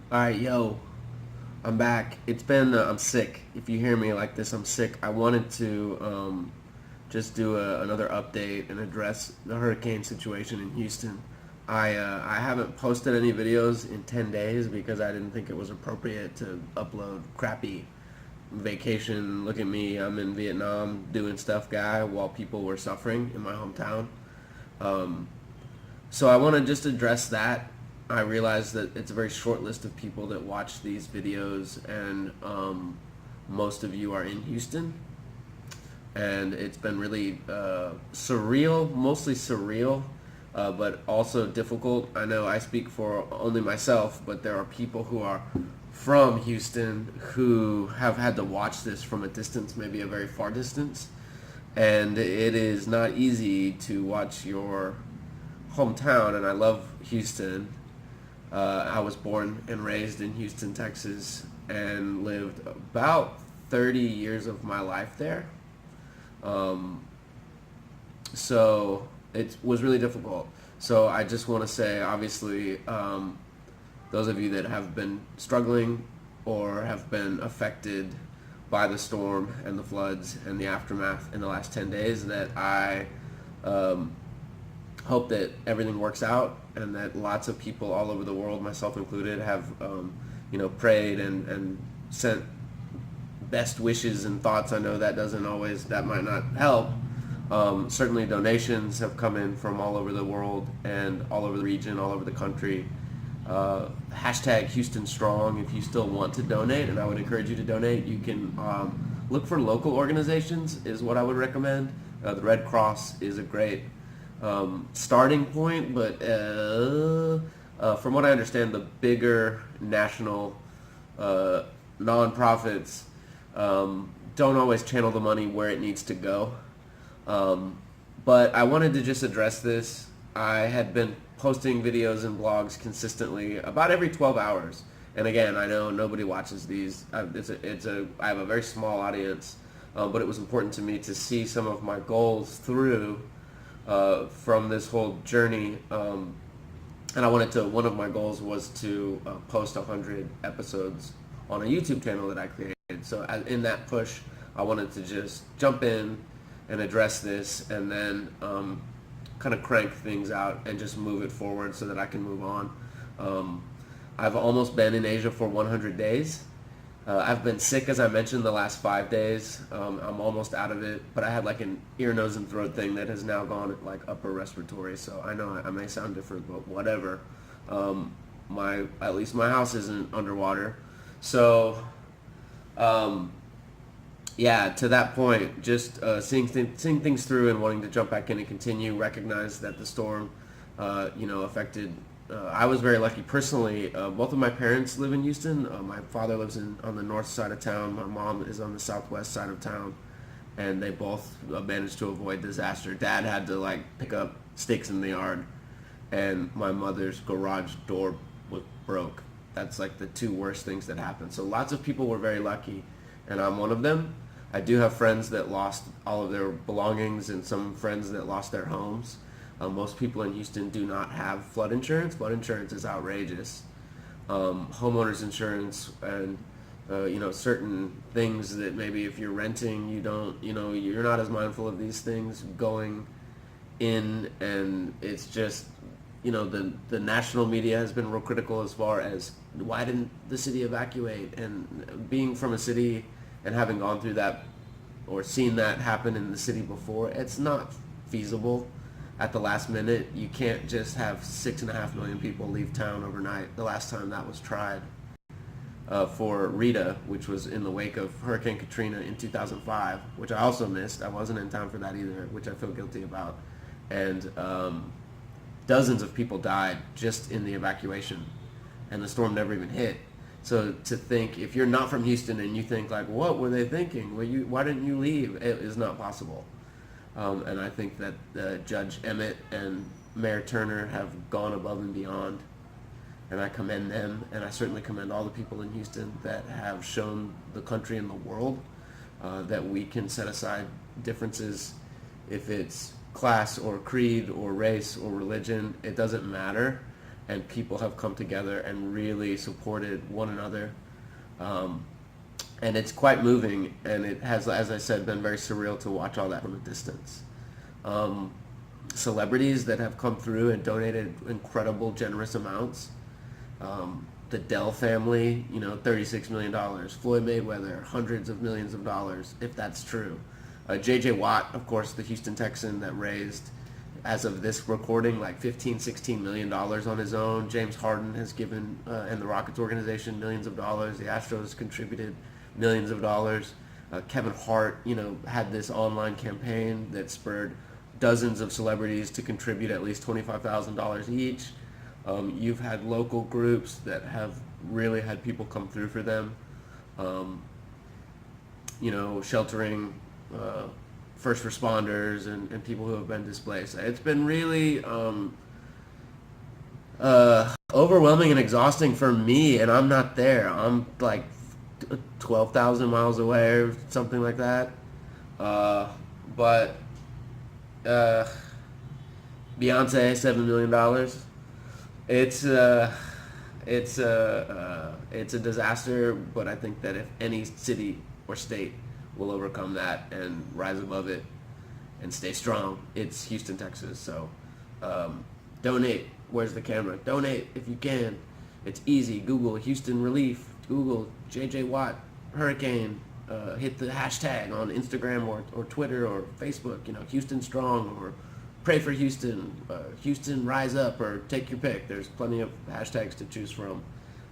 Alright, yo, I'm back. I'm sick. If you hear me like this, I'm sick. I wanted to just do another update and address the hurricane situation in Houston. I haven't posted any videos in 10 days because I didn't think it was appropriate to upload crappy vacation. Look at me, I'm in Vietnam doing stuff guy while people were suffering in my hometown. Um, so I want to just address that. I realize that it's a very short list of people that watch these videos, and most of you are in Houston, and it's been really surreal, mostly surreal, but also difficult. I know I speak for only myself, but there are people who are from Houston who have had to watch this from a distance, maybe a very far distance, and it is not easy to watch your hometown. And I love Houston. I was born and raised in Houston, Texas, and lived about 30 years of my life there. Um, so it was really difficult. So I just want to say, obviously, those of you that have been struggling or have been affected by the storm and the floods and the aftermath in the last 10 days, that I um, hope that everything works out, and that lots of people all over the world, myself included, have prayed and sent best wishes and thoughts. I know that might not help. Certainly donations have come in from all over the world and all over the region, all over the country. Hashtag Houston Strong if you still want to donate, and I would encourage you to donate. You can look for local organizations is what I would recommend. The Red Cross is a great starting point, but from what I understand, the bigger national nonprofits don't always channel the money where it needs to go. But I wanted to just address this. I had been posting videos and blogs consistently about every 12 hours. And again, I know nobody watches these. I have a very small audience, but it was important to me to see some of my goals through from this whole journey. And one of my goals was to post 100 episodes on a YouTube channel that I created. So in that push, I wanted to just jump in and address this, and then kind of crank things out and just move it forward so that I can move on. I've almost been in Asia for 100 days. I've been sick, as I mentioned, the last 5 days. I'm almost out of it, but I had like an ear, nose, and throat thing that has now gone like upper respiratory. So I know I may sound different, but whatever. At least my house isn't underwater. So yeah, to that point, just seeing things through and wanting to jump back in and continue. Recognize that the storm, affected. I was very lucky personally. Both of my parents live in Houston. My father lives on the north side of town. My mom is on the southwest side of town, and they both managed to avoid disaster. Dad had to like pick up sticks in the yard, and my mother's garage door was broke. That's like the two worst things that happened. So lots of people were very lucky, and I'm one of them. I do have friends that lost all of their belongings, and some friends that lost their homes. Most people in Houston do not have flood insurance. Flood insurance is outrageous. Homeowners insurance and certain things that maybe if you're renting, you're not as mindful of these things going in, and it's just the national media has been real critical as far as why didn't the city evacuate, and being from a city and having gone through that or seen that happen in the city before, it's not feasible at the last minute. You can't just have 6.5 million people leave town overnight. The last time that was tried for Rita, which was in the wake of Hurricane Katrina in 2005, which I also missed. I wasn't in town for that either, which I feel guilty about. And dozens of people died just in the evacuation, and the storm never even hit. So to think, if you're not from Houston and you think like, what were they thinking? Why didn't you leave? It is not possible. And I think that Judge Emmett and Mayor Turner have gone above and beyond, and I commend them, and I certainly commend all the people in Houston that have shown the country and the world that we can set aside differences. If it's class or creed or race or religion, it doesn't matter. and people have come together and really supported one another. And it's quite moving, and it has, as I said, been very surreal to watch all that from a distance. Celebrities that have come through and donated incredible, generous amounts. The Dell family, $36 million. Floyd Mayweather, hundreds of millions of dollars, if that's true. J.J. Watt, of course, the Houston Texan that raised, as of this recording, like $15-16 million on his own. James Harden has given, and the Rockets organization, millions of dollars. The Astros contributed millions of dollars. Kevin Hart, had this online campaign that spurred dozens of celebrities to contribute at least $25,000 each. You've had local groups that have really had people come through for them, sheltering first responders and people who have been displaced. It's been really overwhelming and exhausting for me, and I'm not there. I'm like 12,000 miles away or something like that. But Beyonce, $7 million. It's a disaster, but I think that if any city or state will overcome that and rise above it and stay strong, it's Houston, Texas. So donate. Where's the camera? Donate if you can. It's easy. Google Houston relief. Google J.J. Watt hurricane. Hit the hashtag on Instagram or Twitter or Facebook. Houston strong, or pray for Houston. Houston rise up, or take your pick. There's plenty of hashtags to choose from.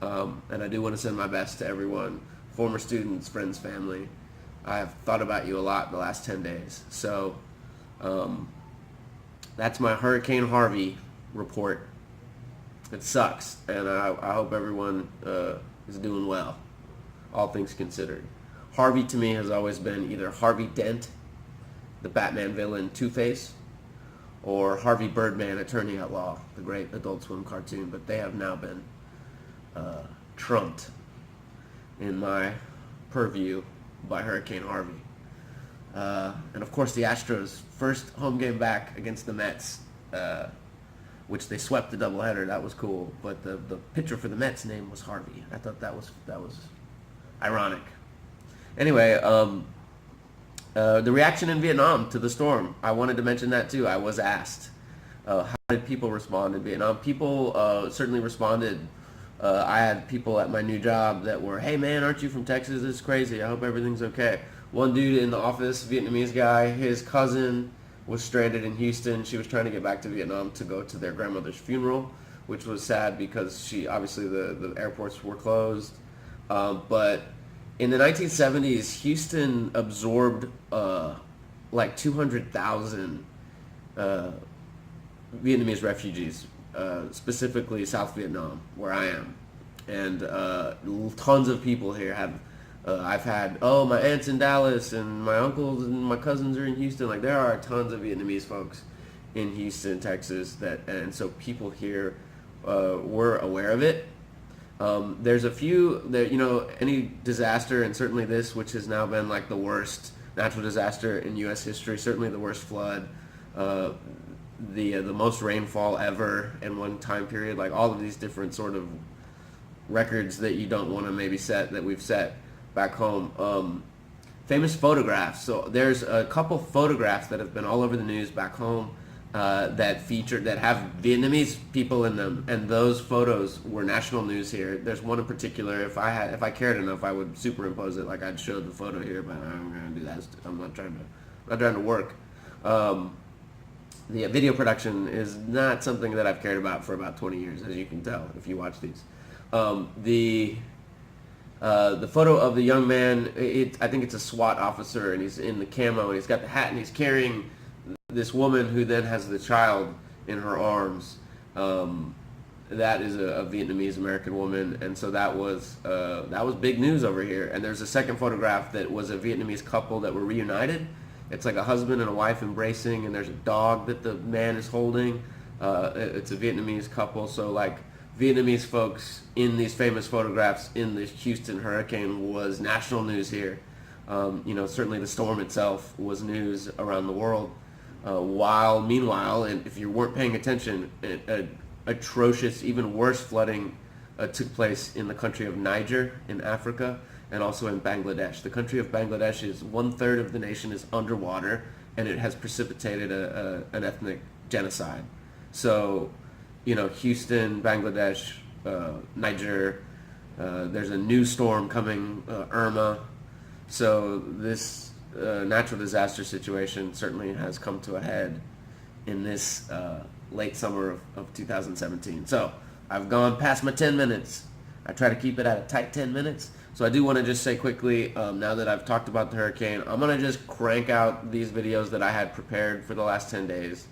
And I do want to send my best to everyone, former students, friends, family. I have thought about you a lot the last 10 days. So that's my Hurricane Harvey report. It sucks, and I hope everyone is doing well, all things considered. Harvey to me has always been either Harvey Dent, the Batman villain Two-Face, or Harvey Birdman, attorney at law, the great Adult Swim cartoon, but they have now been trumped in my purview by Hurricane Harvey. And of course the Astros' first home game back against the Mets, which they swept the doubleheader. That was cool. But the pitcher for the Mets' name was Harvey. I thought that was ironic. Anyway, the reaction in Vietnam to the storm. I wanted to mention that too. I was asked, how did people respond in Vietnam? People certainly responded. I had people at my new job that were, hey man, aren't you from Texas? It's crazy. I hope everything's okay. One dude in the office, Vietnamese guy, his cousin was stranded in Houston. She was trying to get back to Vietnam to go to their grandmother's funeral, which was sad because obviously the airports were closed. But in the 1970s, Houston absorbed like 200,000 Vietnamese refugees, specifically South Vietnam, where I am. And tons of people here have, I've had, my aunt's in Dallas and my uncles and my cousins are in Houston. Like, there are tons of Vietnamese folks in Houston, Texas, and so people here were aware of it. There's a few that, any disaster, and certainly this, which has now been like the worst natural disaster in U.S. history, certainly the worst flood, the most rainfall ever in one time period, like all of these different sort of records that you don't want to maybe set that we've set back home. Famous photographs. So there's a couple photographs that have been all over the news back home that have Vietnamese people in them, and those photos were national news here. There's one in particular. If I cared enough, I would superimpose it. Like, I'd show the photo here, but I'm gonna do that. I'm not trying to work. The video production is not something that I've cared about for about 20 years, as you can tell if you watch these. The photo of the young man, I think it's a SWAT officer, and he's in the camo, and he's got the hat, and he's carrying this woman who then has the child in her arms. That is a Vietnamese American woman, and so that was big news over here. And there's a second photograph that was a Vietnamese couple that were reunited. It's like a husband and a wife embracing, and there's a dog that the man is holding. It's a Vietnamese couple, so like Vietnamese folks in these famous photographs in the Houston hurricane was national news here. Certainly the storm itself was news around the world. Meanwhile, and if you weren't paying attention, atrocious, even worse flooding took place in the country of Niger in Africa and also in Bangladesh. The country of Bangladesh is 1/3 of the nation is underwater, and it has precipitated an ethnic genocide. So, Houston, Bangladesh, Niger, there's a new storm coming, Irma. So this natural disaster situation certainly has come to a head in this late summer of 2017. So I've gone past my 10 minutes. I try to keep it at a tight 10 minutes. So I do want to just say quickly, now that I've talked about the hurricane, I'm going to just crank out these videos that I had prepared for the last 10 days.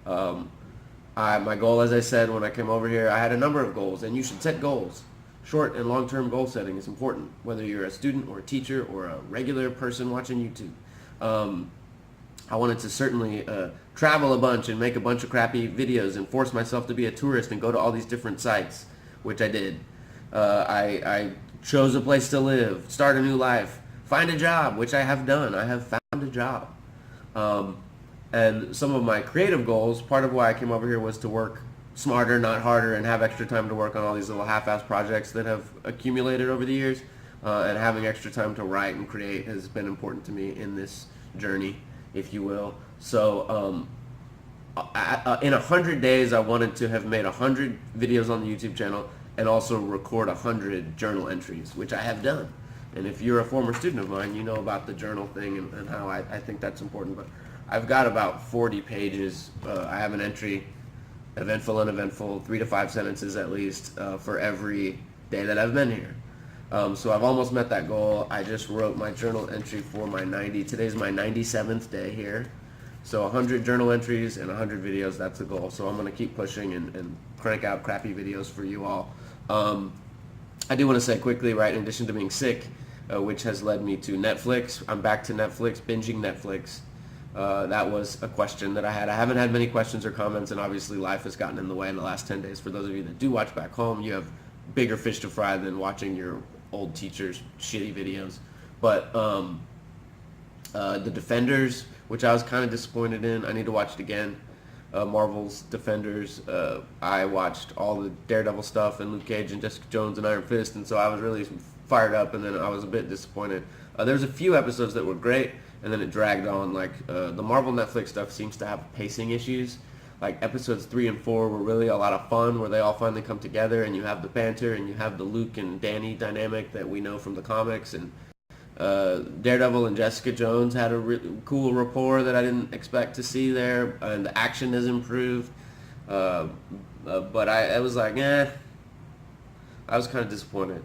My goal, as I said when I came over here, I had a number of goals, and you should set goals. Short and long-term goal setting is important, whether you're a student or a teacher or a regular person watching YouTube. I wanted to certainly travel a bunch and make a bunch of crappy videos and force myself to be a tourist and go to all these different sites, which I did. I chose a place to live, start a new life, find a job, which I have done. I have found a job. And some of my creative goals, part of why I came over here was to work smarter, not harder, and have extra time to work on all these little half-assed projects that have accumulated over the years. And having extra time to write and create has been important to me in this journey, if you will. So in 100 days, I wanted to have made 100 videos on the YouTube channel and also record 100 journal entries, which I have done. And if you're a former student of mine, you know about the journal thing and how I think that's important. But I've got about 40 pages. I have an entry, eventful, uneventful, 3 to 5 sentences at least, for every day that I've been here. So I've almost met that goal. I just wrote my journal entry for today's my 97th day here. So 100 journal entries and 100 videos, that's the goal. So I'm going to keep pushing and crank out crappy videos for you all. I do want to say quickly, right, in addition to being sick, which has led me to Netflix, I'm back to Netflix, binging Netflix. That was a question that I had. I haven't had many questions or comments, and obviously life has gotten in the way in the last 10 days. For those of you that do watch back home, you have bigger fish to fry than watching your old teacher's shitty videos. But The Defenders, which I was kind of disappointed in, I need to watch it again. Marvel's Defenders, I watched all the Daredevil stuff and Luke Cage and Jessica Jones and Iron Fist, and so I was really fired up, and then I was a bit disappointed. There was a few episodes that were great, and then it dragged on. Like the Marvel Netflix stuff seems to have pacing issues. Like episodes 3 and 4 were really a lot of fun, where they all finally come together, and you have the banter, and you have the Luke and Danny dynamic that we know from the comics, and Daredevil and Jessica Jones had a really cool rapport that I didn't expect to see there, and the action has improved. But I was like, I was kind of disappointed.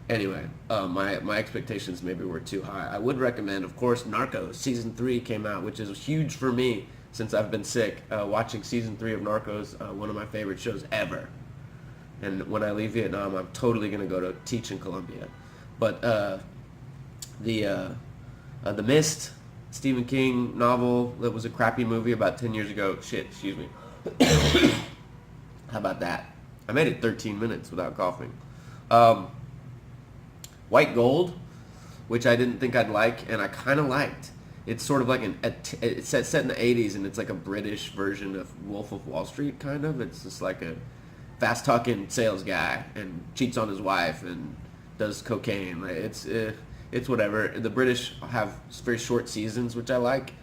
Anyway, my expectations maybe were too high. I would recommend, of course, Narcos. Season 3 came out, which is huge for me since I've been sick. Watching Season 3 of Narcos, one of my favorite shows ever. And when I leave Vietnam, I'm totally going to go to teach in Colombia. But The Mist, Stephen King novel that was a crappy movie about 10 years ago. Shit, excuse me. How about that? I made it 13 minutes without coughing. White Gold, which I didn't think I'd like, and I kind of liked. It's sort of like it's set in the 80s, and it's like a British version of Wolf of Wall Street, kind of. It's just like a fast-talking sales guy and cheats on his wife and does cocaine. Like, it's whatever. The British have very short seasons, which I like.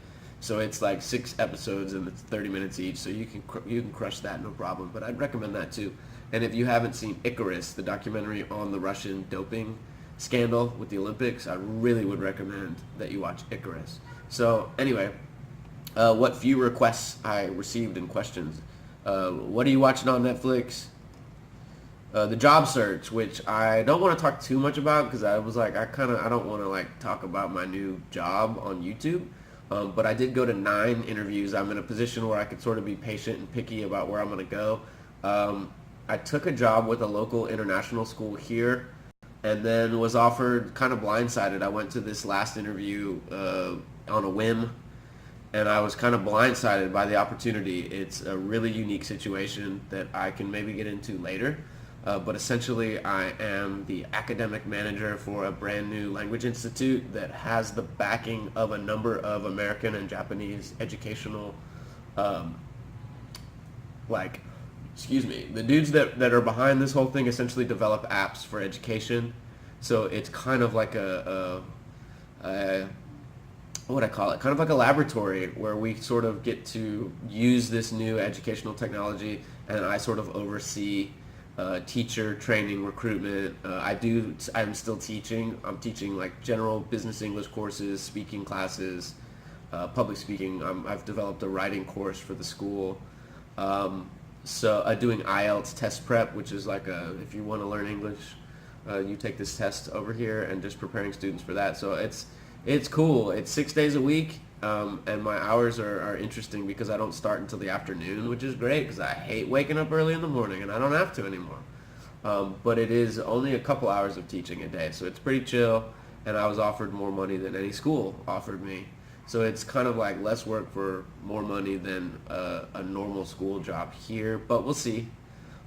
So it's like 6 episodes and it's 30 minutes each. So you can crush that, no problem. But I'd recommend that too. And if you haven't seen Icarus, the documentary on the Russian doping scandal with the Olympics, I really would recommend that you watch Icarus. So anyway, what few requests I received and questions. What are you watching on Netflix? The job search, which I don't want to talk too much about because I was like, I don't want to like talk about my new job on YouTube. But I did go to 9 interviews. I'm in a position where I could sort of be patient and picky about where I'm going to go. I took a job with a local international school here and then was offered, kind of blindsided. I went to this last interview on a whim, and I was kind of blindsided by the opportunity. It's a really unique situation that I can maybe get into later. But essentially, I am the academic manager for a brand new language institute that has the backing of a number of American and Japanese educational excuse me, the dudes that are behind this whole thing essentially develop apps for education. So it's kind of like what would I call it? Kind of like a laboratory where we sort of get to use this new educational technology, and I sort of oversee teacher training, recruitment. I'm still teaching. I'm teaching like general business English courses, speaking classes, public speaking. I've developed a writing course for the school. So doing IELTS test prep, which is like if you want to learn English, you take this test over here, and just preparing students for that. So it's cool. It's 6 days a week, and my hours are interesting because I don't start until the afternoon, which is great because I hate waking up early in the morning, and I don't have to anymore. But it is only a couple hours of teaching a day, so it's pretty chill, and I was offered more money than any school offered me. So it's kind of like less work for more money than a normal school job here, but we'll see.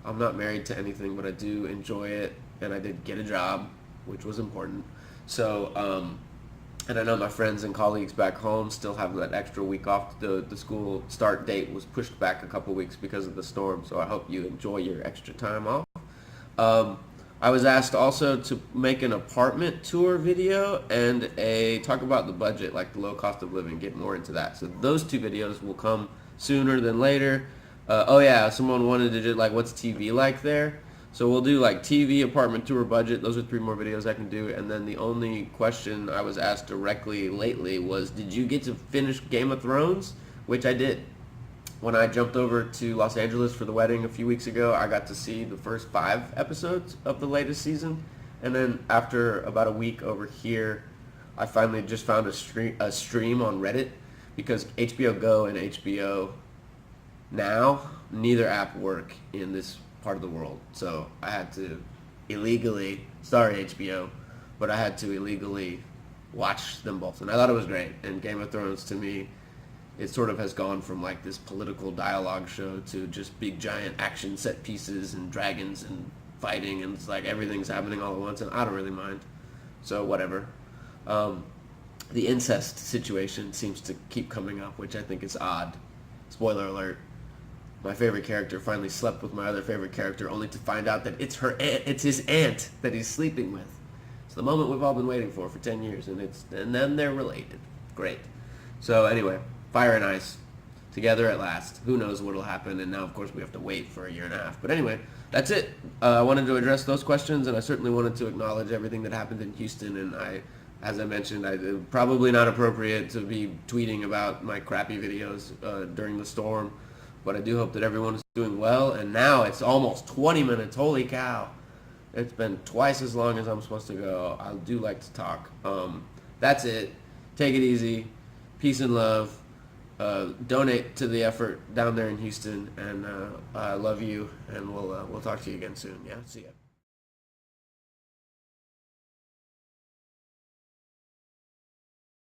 I'm not married to anything, but I do enjoy it, and I did get a job, which was important. So, and I know my friends and colleagues back home still have that extra week off. The school start date was pushed back a couple weeks because of the storm, so I hope you enjoy your extra time off. I was asked also to make an apartment tour video and talk about the budget, like the low cost of living, get more into that. So those two videos will come sooner than later. Oh yeah, someone wanted to do like what's TV like there. So we'll do like TV, apartment tour, budget. Those are 3 more videos I can do. And then the only question I was asked directly lately was, did you get to finish Game of Thrones? Which I did. When I jumped over to Los Angeles for the wedding a few weeks ago, I got to see the first 5 episodes of the latest season. And then after about a week over here, I finally just found a stream on Reddit, because HBO Go and HBO Now, neither app work in this part of the world. So I had to illegally, sorry HBO, but I had to illegally watch them both. And I thought it was great. And Game of Thrones, to me, it sort of has gone from like this political dialogue show to just big giant action set pieces and dragons and fighting, and it's like everything's happening all at once, and I don't really mind. So whatever. The incest situation seems to keep coming up, which I think is odd. Spoiler alert. My favorite character finally slept with my other favorite character, only to find out that it's his aunt that he's sleeping with. It's the moment we've all been waiting for 10 years, and then they're related. Great. So anyway, Fire and Ice, together at last. Who knows what'll happen, and now of course we have to wait for 1.5 years. But anyway, that's it. I wanted to address those questions, and I certainly wanted to acknowledge everything that happened in Houston. And as I mentioned, probably not appropriate to be tweeting about my crappy videos during the storm, but I do hope that everyone is doing well. And now it's almost 20 minutes. Holy cow! It's been twice as long as I'm supposed to go. I do like to talk. That's it. Take it easy. Peace and love. Donate to the effort down there in Houston, and I love you, and we'll talk to you again soon. Yeah, see ya.